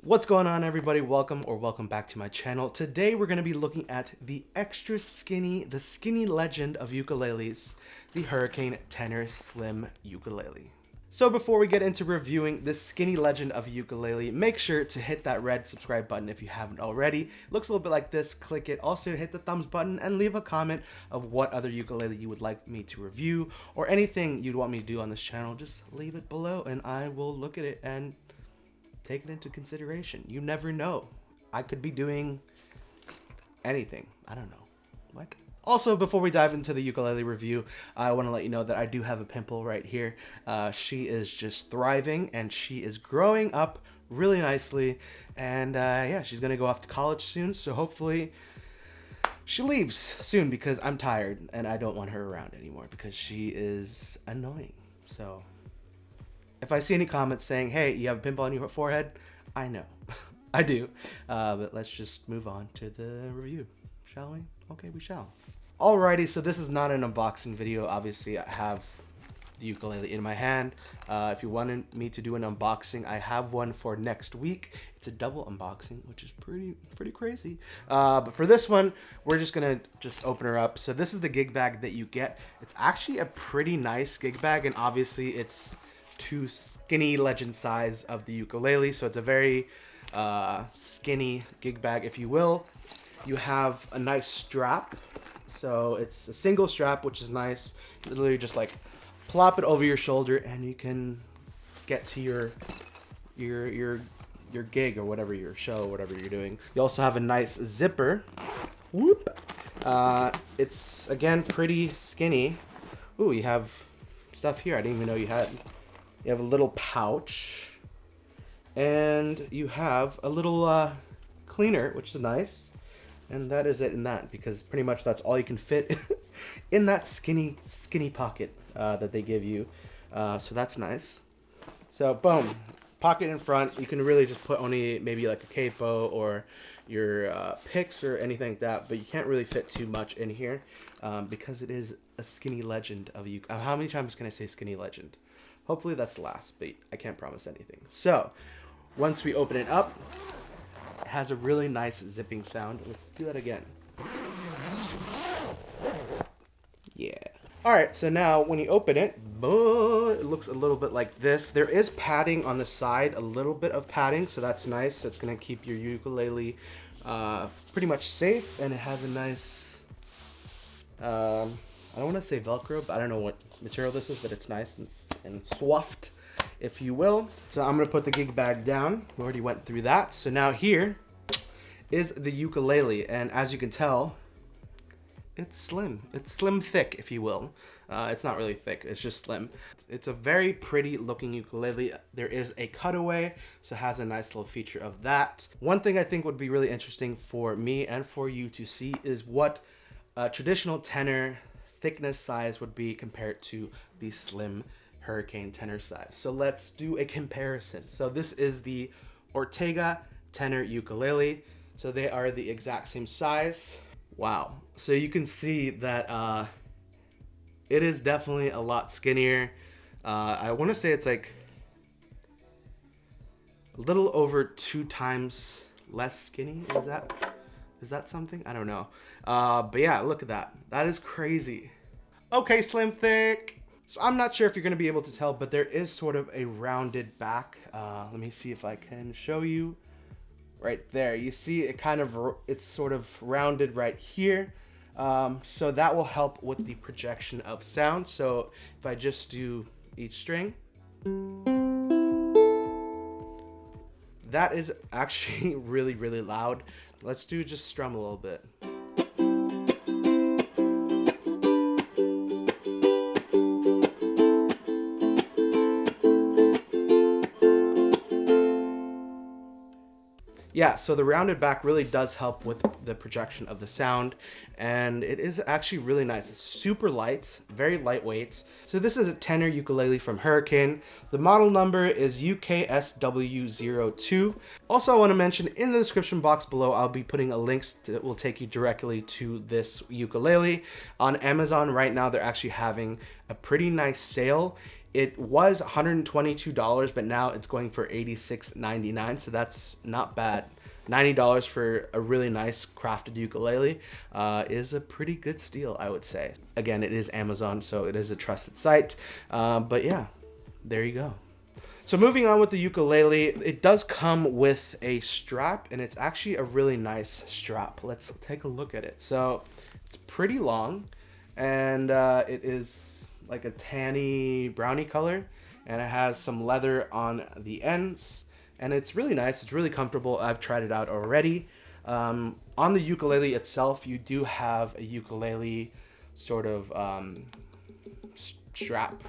What's going on, everybody? Welcome back to my channel. Today we're going to be looking at the skinny legend of ukuleles, the Hricane Tenor Slim ukulele. So before we get into reviewing this skinny legend of ukulele, make sure to hit that red subscribe button if you haven't already. It looks a little bit like this. Click it. Also hit the thumbs button and leave a comment of what other ukulele you would like me to review or anything you'd want me to do on this channel. Just leave it below and I will look at it and take it into consideration. You never know. I could be doing anything. I don't know. What? Also, before we dive into the ukulele review, I want to let you know that I do have a pimple right here. She is just thriving and she is growing up really nicely. And yeah, she's going to go off to college soon. So hopefully she leaves soon because I'm tired and I don't want her around anymore because she is annoying. So if I see any comments saying, hey, you have a pimple on your forehead, I know. I do. But let's just move on to the review, shall we? Okay, we shall. Alrighty, so this is not an unboxing video. Obviously, I have the ukulele in my hand. If you wanted me to do an unboxing, I have one for next week. It's a double unboxing, which is pretty crazy. But for this one, we're just gonna open her up. So this is the gig bag that you get. It's actually a pretty nice gig bag, and obviously it's too skinny legend size of the ukulele, so it's a very skinny gig bag, if you will. You have a nice strap, so it's a single strap, which is nice. Literally just like plop it over your shoulder and you can get to your gig or whatever, your show, whatever you're doing. You also have a nice zipper. Whoop. It's again pretty skinny. Ooh, you have stuff here I didn't even know you had. You have a little pouch, and you have a little cleaner, which is nice. And that is it in that, because pretty much that's all you can fit in that skinny pocket that they give you. So that's nice. So boom, pocket in front. You can really just put only maybe like a capo or your picks or anything like that, but you can't really fit too much in here because it is a skinny legend of you. How many times can I say skinny legend? Hopefully that's the last, but I can't promise anything. So once we open it up, it has a really nice zipping sound. Let's do that again. Yeah. All right, so now when you open it, it looks a little bit like this. There is padding on the side, a little bit of padding, so that's nice. It's gonna keep your ukulele pretty much safe, and it has a nice, I don't want to say Velcro, but I don't know what material this is, but it's nice and soft, if you will. So I'm going to put the gig bag down. We already went through that. So now here is the ukulele, and as you can tell, it's slim. It's slim thick, if you will. It's not really thick, it's just slim. It's a very pretty looking ukulele. There is a cutaway, so it has a nice little feature of that. One thing I think would be really interesting for me and for you to see is what a traditional tenor thickness size would be compared to the slim Hricane tenor size. So let's do a comparison. So this is the Ortega tenor ukulele. So they are the exact same size. Wow. So you can see that it is definitely a lot skinnier. I want to say it's like a little over 2 times less skinny. Is that something? I don't know. But yeah, look at that. That is crazy. Okay, slim thick. So I'm not sure if you're going to be able to tell, but there is sort of a rounded back. Let me see if I can show you. Right there. You see it it's sort of rounded right here. So that will help with the projection of sound. So if I just do each string, that is actually really loud. Let's just strum a little bit. Yeah, so the rounded back really does help with the projection of the sound, and it is actually really nice. It's super light, very lightweight. So this is a tenor ukulele from Hricane. The model number is UKSW02. Also, I want to mention in the description box below, I'll be putting a link that will take you directly to this ukulele. On Amazon right now, they're actually having a pretty nice sale. It was $122, but now it's going for $86.99, so that's not bad. $90 for a really nice crafted ukulele is a pretty good steal, I would say. Again, it is Amazon, so it is a trusted site. But yeah, there you go. So moving on with the ukulele, it does come with a strap, and it's actually a really nice strap. Let's take a look at it. So it's pretty long, and it is like a tanny brownie color, and it has some leather on the ends, and it's really nice. It's really comfortable. I've tried it out already. On the ukulele itself, you do have a ukulele sort of strap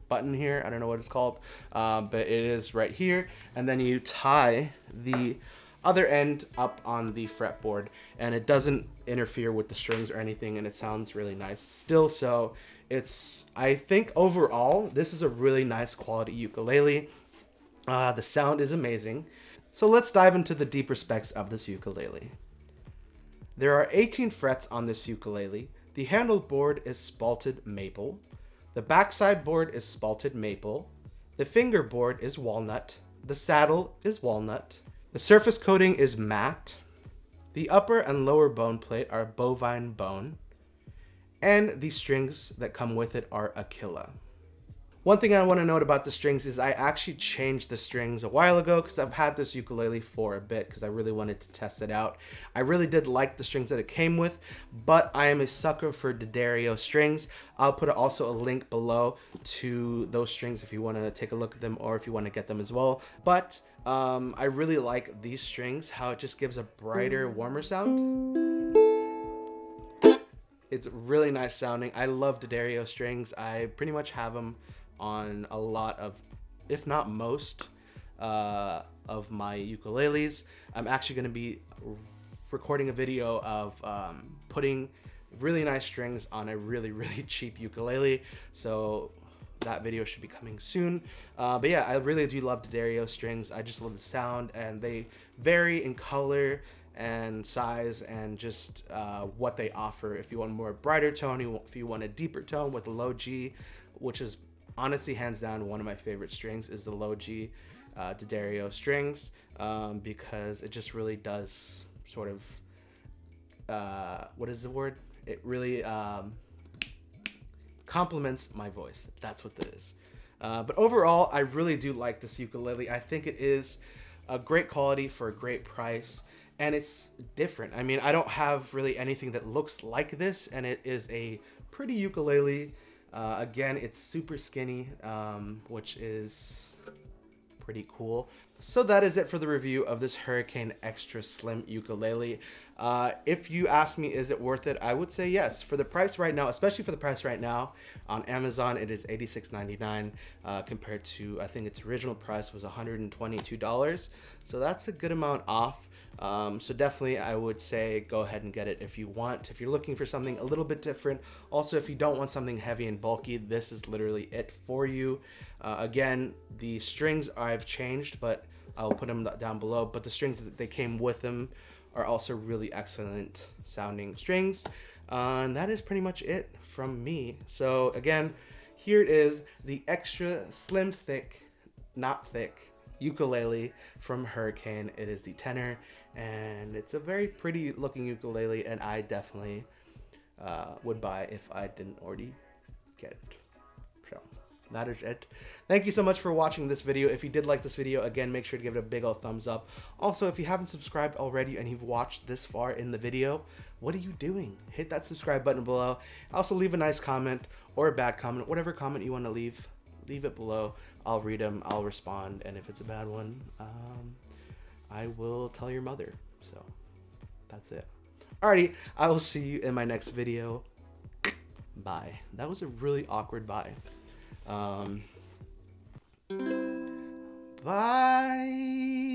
button here. I don't know what it's called, but it is right here, and then you tie the other end up on the fretboard, and it doesn't interfere with the strings or anything, and it sounds really nice still. So I think overall this is a really nice quality ukulele. The sound is amazing. So let's dive into the deeper specs of this ukulele. There are 18 frets on this ukulele. The handle board is spalted maple. The backside board is spalted maple. The fingerboard is walnut. The saddle is walnut. The surface coating is matte. The upper and lower bone plate are bovine bone. And the strings that come with it are Aquila. One thing I want to note about the strings is I actually changed the strings a while ago because I've had this ukulele for a bit because I really wanted to test it out. I really did like the strings that it came with, but I am a sucker for D'Addario strings. I'll put also a link below to those strings if you want to take a look at them or if you want to get them as well. But I really like these strings, how it just gives a brighter, warmer sound. It's really nice sounding. I love D'Addario strings. I pretty much have them on a lot of, if not most, of my ukuleles. I'm actually going to be recording a video of putting really nice strings on a really, really cheap ukulele. So that video should be coming soon. But yeah, I really do love D'Addario strings. I just love the sound, and they vary in color and size and just what they offer. If you want a more brighter tone, if you want a deeper tone with a low G, which is honestly hands down one of my favorite strings, is the low G D'Addario strings, because it just really does sort of what is the word? It really complements my voice. That's what it is. But overall, I really do like this ukulele. I think it is a great quality for a great price, and it's different. I mean, I don't have really anything that looks like this, and it is a pretty ukulele. Again, it's super skinny, which is pretty cool. So that is it for the review of this Hricane Extra Slim ukulele. If you ask me, is it worth it? I would say yes. For the price right now, especially for the price right now, on Amazon, it is $86.99 compared to, I think its original price was $122. So that's a good amount off. So definitely I would say go ahead and get it if you want. If you're looking for something a little bit different. Also, if you don't want something heavy and bulky, this is literally it for you. Again, the strings I've changed, but I'll put them down below. But the strings that they came with them are also really excellent sounding strings. And that is pretty much it from me. So again, here it is, the extra slim thick, not thick, ukulele from Hricane. It is the Tenor, and it's a very pretty looking ukulele, and I definitely would buy if I didn't already get it. So that is it. Thank you so much for watching this video. If you did like this video, again, make sure to give it a big old thumbs up. Also, if you haven't subscribed already and you've watched this far in the video, what are you doing? Hit that subscribe button below. Also, leave a nice comment or a bad comment, whatever comment you want to leave it below. I'll read them, I'll respond, and if it's a bad one, I will tell your mother. So that's it. Alrighty, I will see you in my next video. Bye. That was a really awkward bye. Bye.